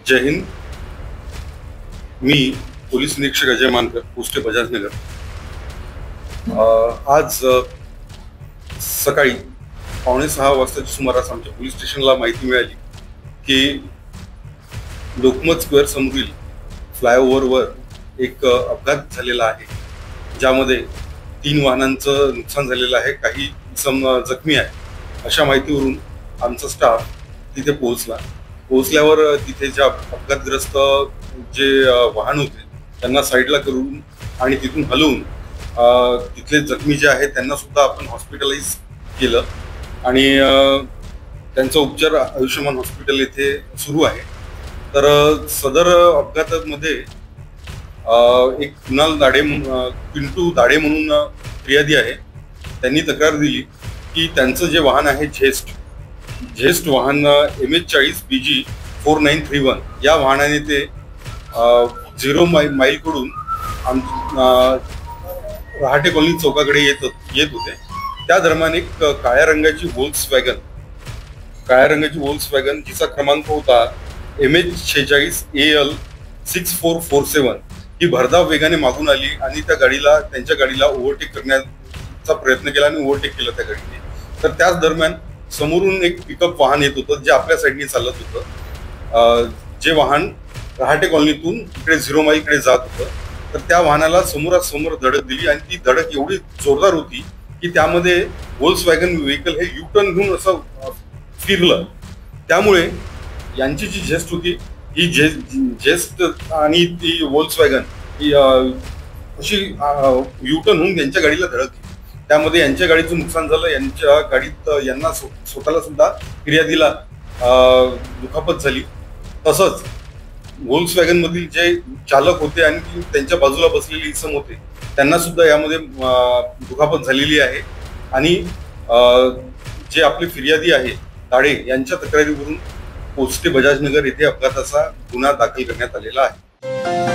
जय हिंद। मी police निरीक्षक अजय मानकर, post Bajaj Nagar. आज सकाळी 5:45 वाजताच्या सुमारास आमच्या पोलीस स्टेशनला माहिती मिळाली की लोकमत स्क्वेअर समोरील फ्लायओव्हरवर एक अपघात झालेला आहे, ज्यामध्ये 3 वाहनांचं नुकसान झालेलं आहे, काही जखमी आहे। अशा माहितीवरून आमचा स्टाफ तिथे पोहोचल्यावर तिथे ज्या अपघातग्रस्त जे वाहन होते त्यांना साईडला करून आणि तिथून हलवून तिथले जखमी जे आहेत त्यांना सुद्धा आपण हॉस्पिटलाइज केलं आणि त्यांचा उपचार आयुष्यमान हॉस्पिटल येथे सुरू आहे। तर सदर अपघातामध्ये एक पिंटू दाडे म्हणून फिर्यादी आहे। त्यांनी तक्रार दिली की त्यांचं जे वाहन आहे झेस्ट वाहन MH40 BG 4931 या वाहनाने ते 0 माईल कडून रहाटे कॉलनी चौकाकडे येत होते। त्या दरम्यान एक काळ्या रंगाची वोल्क्सवॅगन जिचा क्रमांक होता MH46 AL 6447 ही भरधाव वेगाने मागून आली आणि त्यांच्या गाडीला ओव्हरटेक करण्याचा प्रयत्न केला आणि ओव्हरटेक केलं त्या गाडीने। तर त्याच दरम्यान समोरून एक पिकअप वाहन येत होतं जे आपल्या साईडने चालत होतं, जे वाहन रहाटे कॉलनीतून इकडे 0 माईल कडे जात होतं। तर त्या वाहनाला समोरासमोर धडक दिली आणि ती धडक एवढी जोरदार होती की त्यामध्ये व्होल्क्सवॅगन व्हेकल हे युटर्न घेऊन असं फिरलं। त्यामुळे यांची जी झेस्ट होती ही झेस्ट आणि ती व्होल्क्सवॅगन ही अशी युटर्न होऊन त्यांच्या गाडीला धडकली। त्यामध्ये यांच्या गाडीचं नुकसान झालं, यांच्या गाडीत यांना स्वतःला सुद्धा फिर्यादीला दुखापत झाली। तसंच व्होल्क्सवॅगन मधील जे चालक होते आणि त्यांच्या बाजूला बसलेले इसम होते त्यांना सुद्धा यामध्ये दुखापत झालेली आहे आणि जे आपले फिर्यादी आहे दाडे यांच्या तक्रारीवरून पोस्ट बजाजनगर येथे अपघाताचा गुन्हा दाखल करण्यात आलेला आहे।